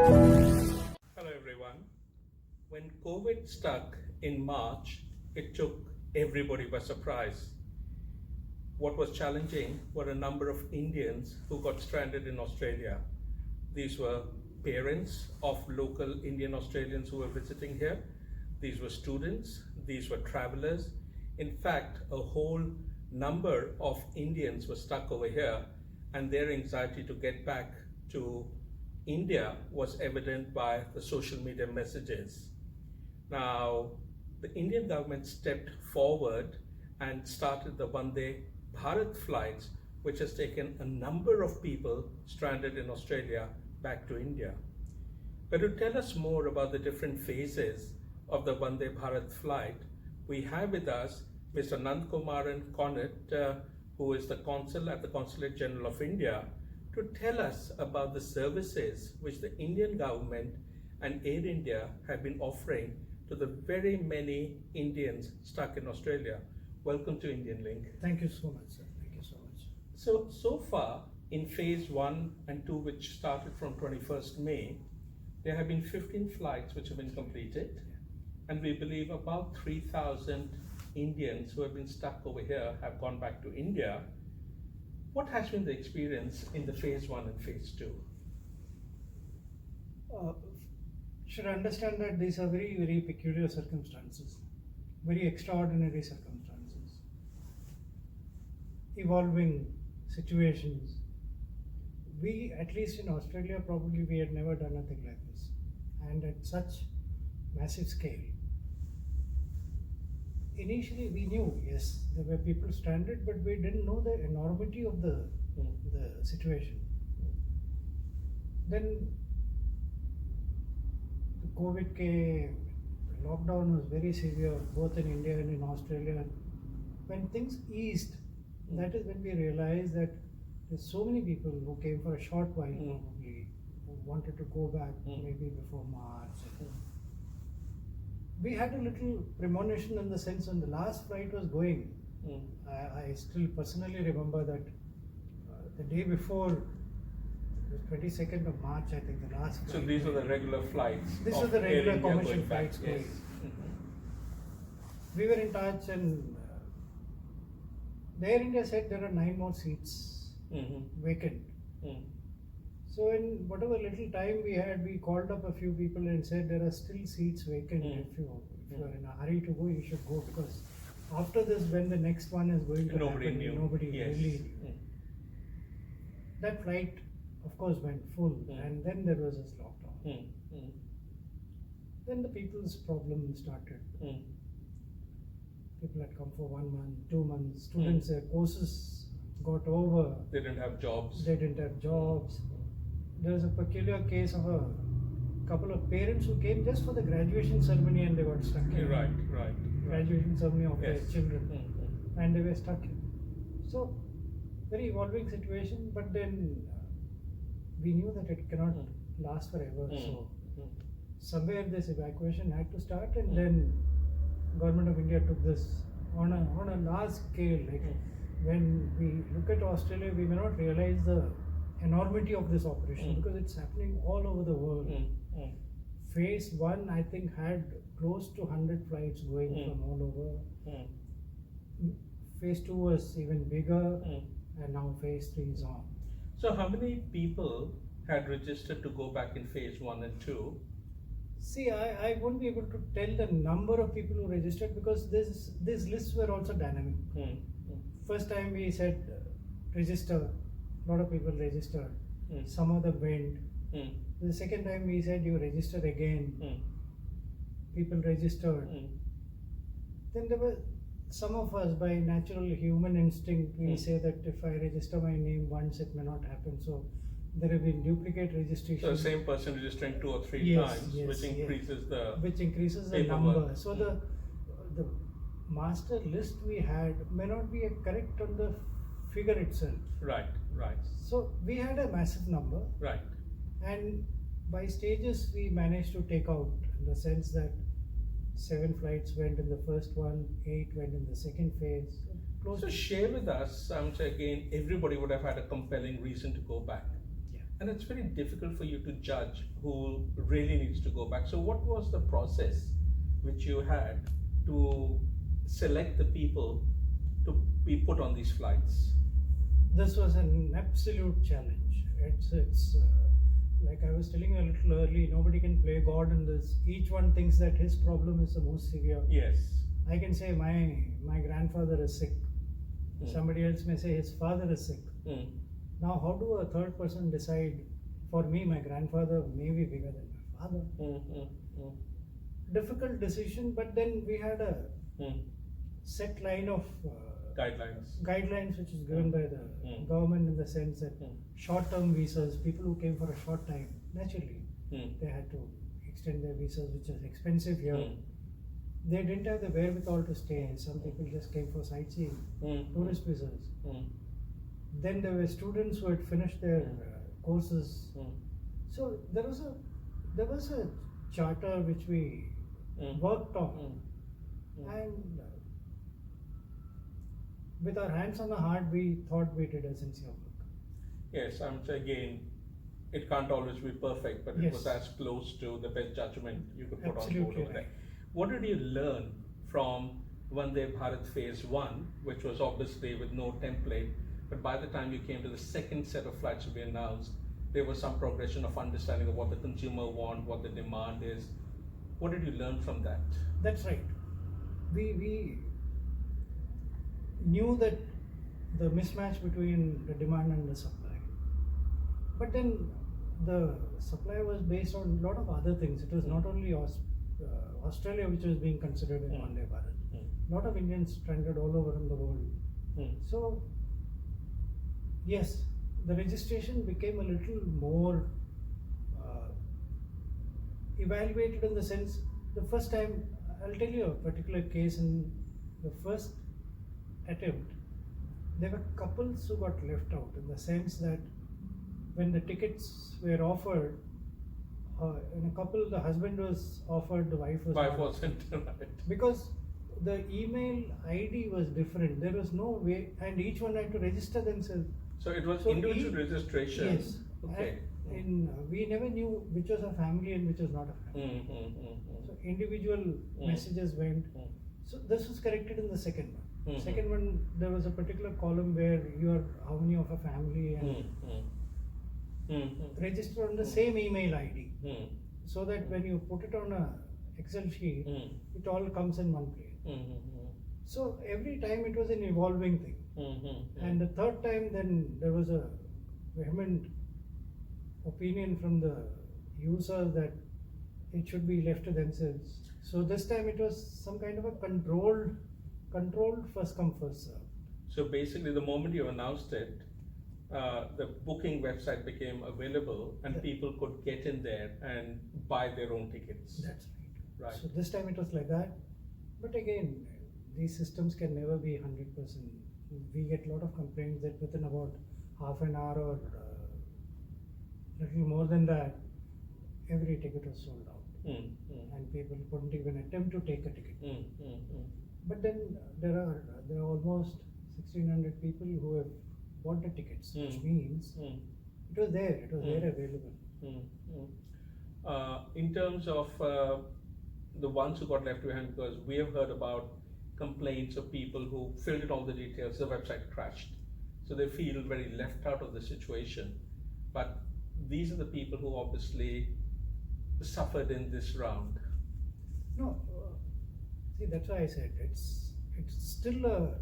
Hello everyone. When COVID struck in March, it took everybody by surprise. What was challenging were a number of Indians who got stranded in Australia. These were parents of local Indian Australians who were visiting here. These were students, these were travelers. In fact, a whole number of Indians were stuck over here, and their anxiety to get back to India was evident by the social media messages. Now, the Indian government stepped forward and started the Vande Bharat flights, which has taken a number of people stranded in Australia back to India. But to tell us more about the different phases of the Vande Bharat flight, we have with us Mr. Nandukumaran Konnat, who is the Consul at the Consulate General of India, to tell us about the services which the Indian government and Air India have been offering to the very many Indians stuck in Australia. Welcome to Indian Link. Thank you so much, sir. Thank you so much. So far, in phase 1 and 2, which started from 21st May, there have been 15 flights which have been completed, and we believe about 3,000 Indians who have been stuck over here have gone back to India. What has been the experience in the phase 1 and phase 2? Should understand that these are very, very peculiar circumstances, very extraordinary circumstances, evolving situations. We, at least in Australia, probably we had never done anything like this, and at such massive scale. Initially, we knew, yes, there were people stranded, but we didn't know the enormity of the situation. Then the COVID came, the lockdown was very severe, both in India and in Australia. When things eased, that is when we realized that there's so many people who came for a short while, probably, who wanted to go back maybe before March. We had a little premonition in the sense when the last flight was going. I still personally remember that the day before, the 22nd of March, I think, the last flight. So these are the regular flights? These are the regular commercial flights going. Yes. We were in touch, and the Air India said there are 9 more seats vacant. So in whatever little time we had, we called up a few people and said there are still seats vacant. If you are in a hurry to go, you should go, because after this, when the next one is going to happen, nobody really knew. That flight, of course, went full, and then there was this lockdown. Then the people's problem started. People had come for 1 month, 2 months. Students, their courses got over. They didn't have jobs. There was a peculiar case of a couple of parents who came just for the graduation ceremony, and they got stuck here. Right. Graduation ceremony of their children, and they were stuck here. So, very evolving situation, but then we knew that it cannot last forever. So, somewhere this evacuation had to start, and then Government of India took this on a large scale. Like when we look at Australia, we may not realize the enormity of this operation because it's happening all over the world. Phase 1, I think, had close to 100 flights going from all over. Phase 2 was even bigger, and now phase 3 is on. So how many people had registered to go back in phase 1 and 2? See, I won't be able to tell the number of people who registered, because these lists were also dynamic. First time we said register, a lot of people registered. Some of them went. The second time we said you register again. People registered. Then there were some of us, by natural human instinct, we say that if I register my name once, it may not happen. So there have been duplicate registrations. So the same person registering 2 or 3 times, which increases the number. So the master list we had may not be correct on the figure itself. Right. So we had a massive number. Right. And by stages we managed to take out, in the sense that 7 flights went in the first one, 8 went in the second phase. So share with us, again, everybody would have had a compelling reason to go back. And it's very difficult for you to judge who really needs to go back. So, what was the process which you had to select the people to be put on these flights? This was an absolute challenge. It's like I was telling you a little early, nobody can play God in this. Each one thinks that his problem is the most severe. Yes. I can say my grandfather is sick. Somebody else may say his father is sick. Now, how do a third person decide? For me, my grandfather may be bigger than my father. Difficult decision, but then we had a set line of guidelines which is given by the government, in the sense that short-term visas, people who came for a short time, naturally they had to extend their visas, which is expensive here. They didn't have the wherewithal to stay. Some people just came for sightseeing, tourist visas. Then there were students who had finished their courses. So there was a charter which we worked on, and with our hands on the heart, we thought we did a sincere work. Yes, again, it can't always be perfect, but it was as close to the best judgment you could put on board over there. What did you learn from Vande Bharat Phase 1, which was obviously with no template, but by the time you came to the second set of flights to be announced, there was some progression of understanding of what the consumer wants, what the demand is. What did you learn from that? That's right. We knew that the mismatch between the demand and the supply. But then the supply was based on a lot of other things. It was not only Australia which was being considered in Vande Bharat. A lot of Indians stranded all over in the world. So, yes, the registration became a little more evaluated, in the sense, the first time, I'll tell you a particular case. In the first attempt, there were couples who got left out, in the sense that when the tickets were offered, in a couple, the husband was offered, the wife wasn't. Because the email ID was different. There was no way, and each one had to register themselves. So it was individual registration. Yes. Okay. We never knew which was a family and which was not a family. So individual messages went. So this was corrected in the second one. Second one, there was a particular column where you are how many of a family, and register on the same email ID, so that when you put it on a Excel sheet, it all comes in one place. So every time it was an evolving thing. And the third time, then there was a vehement opinion from the user that it should be left to themselves. So this time it was some kind of a controlled first come first served. So basically, the moment you announced it, the booking website became available, and people could get in there and buy their own tickets. That's right. Right. So this time it was like that. But again, these systems can never be 100%. We get a lot of complaints that within about half an hour or little more than that, every ticket was sold out, and people couldn't even attempt to take a ticket. But then there are almost 1,600 people who have bought the tickets, which means it was there available. In terms of the ones who got left behind, because we have heard about complaints of people who filled in all the details, the website crashed. So they feel very left out of the situation. But these are the people who obviously suffered in this round. No, see, that's why I said it's still a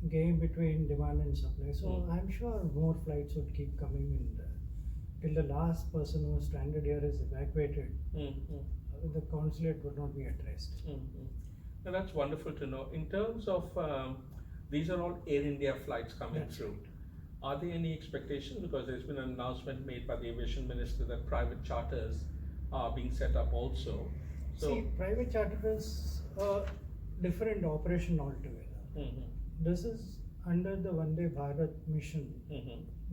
game between demand and supply. So I'm sure more flights would keep coming in till the last person who was stranded here is evacuated. The consulate would not be addressed. Now that's wonderful to know. In terms of these are all Air India flights coming through. Are there any expectations? Because there's been an announcement made by the aviation minister that private charters are being set up also. So, see, private charter is a different operation altogether. This is under the Vande Bharat mission.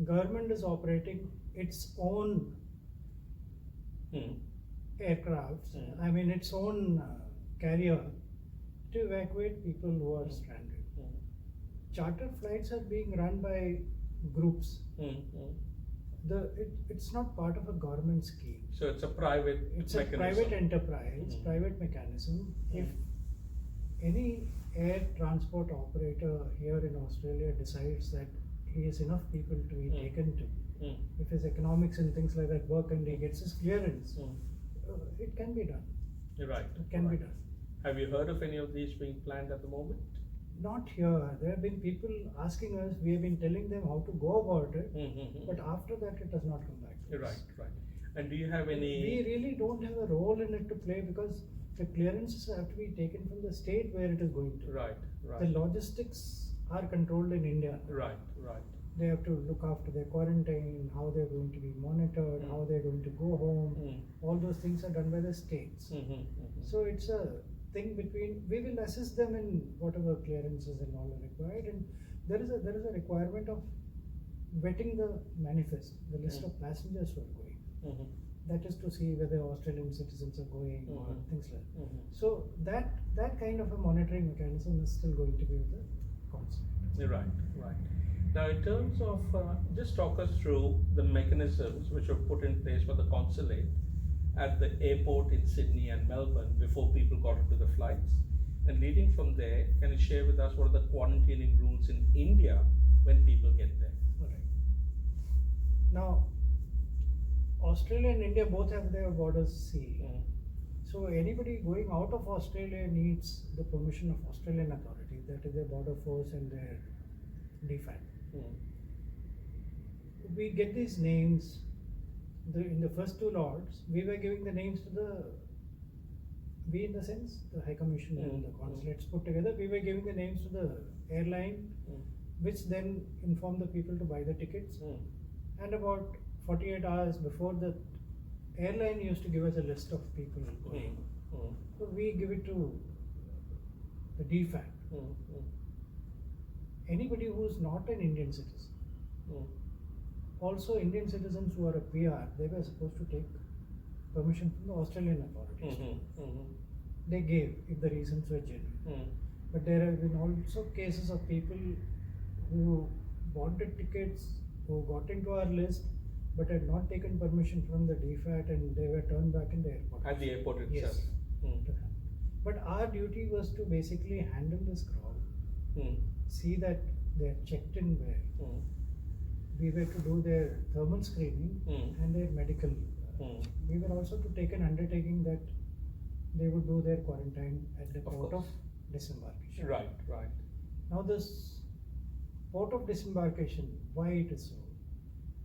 Government is operating its own aircrafts, I mean its own carrier, to evacuate people who are stranded. Charter flights are being run by groups. It's not part of a government scheme. So it's a private It's mechanism. a private enterprise, private mechanism. If any air transport operator here in Australia decides that he has enough people to be taken to, if his economics and things like that work and he gets his clearance, it can be done. Right. It can be done. Have you heard of any of these being planned at the moment? Not here. There have been people asking us, we have been telling them how to go about it, but after that it does not come back to us. Right. And do you have any... We really don't have a role in it to play because the clearances have to be taken from the state where it is going to. Right. The logistics are controlled in India. Right. They have to look after their quarantine, how they're going to be monitored, how they're going to go home. All those things are done by the states. So it's a thing between, we will assist them in whatever clearances and all are required, and there is a requirement of vetting the manifest, the list of passengers who are going. That is to see whether Australian citizens are going or things like that. So that kind of a monitoring mechanism is still going to be with the consulate. Right. Now, in terms of, just talk us through the mechanisms which were put in place for the consulate at the airport in Sydney and Melbourne before people got into the flights. And leading from there, can you share with us what are the quarantining rules in India when people get there? Right. Now, Australia and India both have their borders sealed. So anybody going out of Australia needs the permission of Australian authorities, that is their border force and their DFAT. We get these names. In the first two lots, we were giving the names to we in the sense, the High Commission and the consulates put together, we were giving the names to the airline, which then informed the people to buy the tickets. And about 48 hours before, the airline used to give us a list of people going. So we give it to the DFAT. Anybody who is not an Indian citizen, also Indian citizens who are a PR, they were supposed to take permission from the Australian authorities. They gave, if the reasons were genuine. But there have been also cases of people who bought the tickets, who got into our list, but had not taken permission from the DFAT, and they were turned back in the airport. At the airport itself? Yes. But our duty was to basically handle this crowd, see that they're checked in well. We were to do their thermal screening and their medical. We were also to take an undertaking that they would do their quarantine at the port of disembarkation. Right. Now this port of disembarkation, why it is so?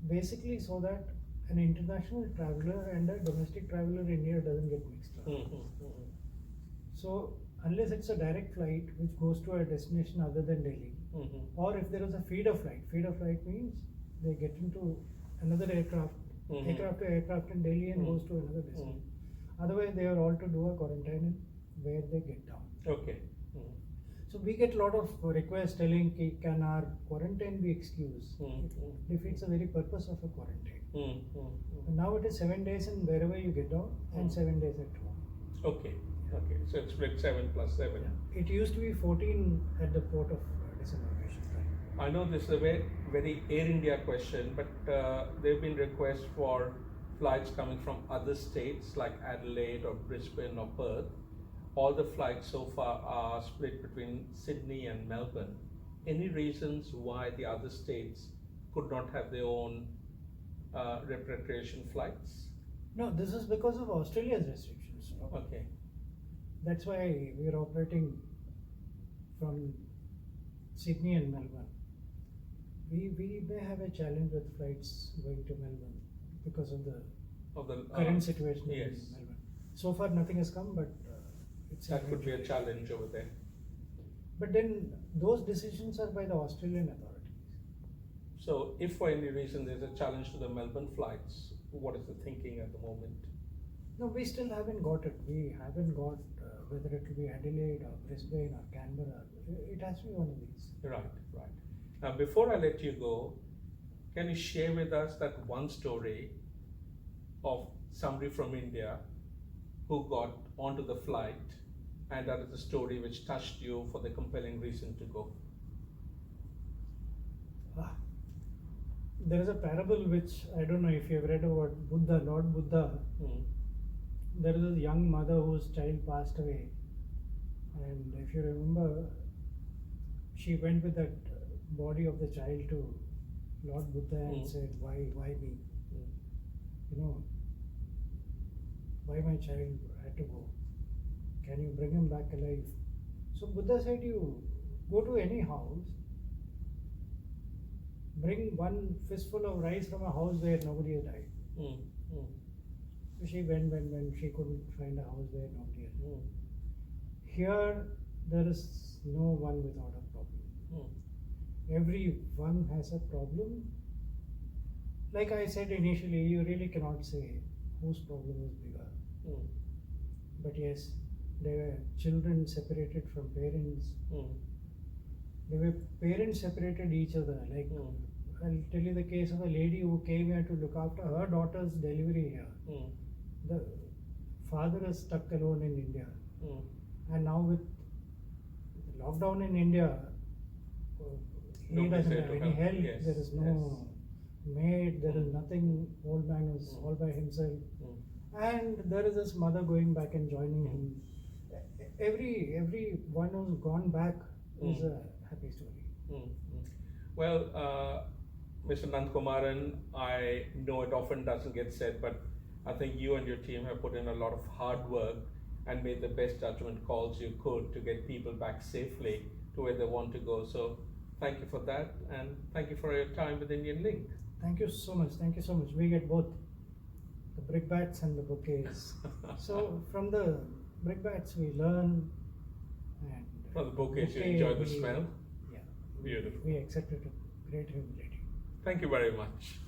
Basically so that an international traveler and a domestic traveler in India doesn't get mixed up. So unless it's a direct flight which goes to a destination other than Delhi, or if there is a feeder flight means they get into another aircraft to aircraft in Delhi and goes to another destination. Otherwise, they are all to do a quarantine where they get down. Okay. So we get a lot of requests telling, can our quarantine be excused? It defeats the very purpose of a quarantine. And now it is 7 days in wherever you get down and 7 days at home. Okay. So it's split 7 plus 7. Yeah. It used to be 14 at the port of disembarkation. I know this is a very Air India question, but there have been requests for flights coming from other states like Adelaide or Brisbane or Perth. All the flights so far are split between Sydney and Melbourne. Any reasons why the other states could not have their own repatriation flights? No, this is because of Australia's restrictions. Okay. That's why we are operating from Sydney and Melbourne. We may have a challenge with flights going to Melbourne because of the current situation in Melbourne. So far nothing has come, but that could be a challenge over there. But then those decisions are by the Australian authorities. So if for any reason there's a challenge to the Melbourne flights, what is the thinking at the moment? No, we still haven't got it. We haven't got whether it will be Adelaide or Brisbane or Canberra. It has to be one of these. Right. Now, before I let you go, can you share with us that one story of somebody from India who got onto the flight, and that is the story which touched you for the compelling reason to go? there is a parable which I don't know if you have read about Buddha, Lord Buddha. There is a young mother whose child passed away, and if you remember, she went with that body of the child to Lord Buddha and said, why me? You know, why my child had to go? Can you bring him back alive? So Buddha said, you go to any house, bring one fistful of rice from a house where nobody has died. So she went, she couldn't find a house where nobody had died. Here, there is no one without a problem. Everyone has a problem. Like I said initially, you really cannot say whose problem is bigger. But yes, there were children separated from parents. There were parents separated each other. Like I'll tell you the case of a lady who came here to look after her daughter's delivery here. The father is stuck alone in India. And now with the lockdown in India, he doesn't have any help. Yes, there is no maid, there is nothing. Old man is all by himself. And there is this mother going back and joining him. Every one who's gone back is a happy story. Well, Mr. Nandukumaran, I know it often doesn't get said, but I think you and your team have put in a lot of hard work and made the best judgment calls you could to get people back safely to where they want to go. So thank you for that, and thank you for your time with Indian Link. Thank you so much. Thank you so much. We get both the brickbats and the bouquets. So from the brickbats we learn, and from the bouquets you enjoy the smell. Yeah. Beautiful. We accept it with great humility. Thank you very much.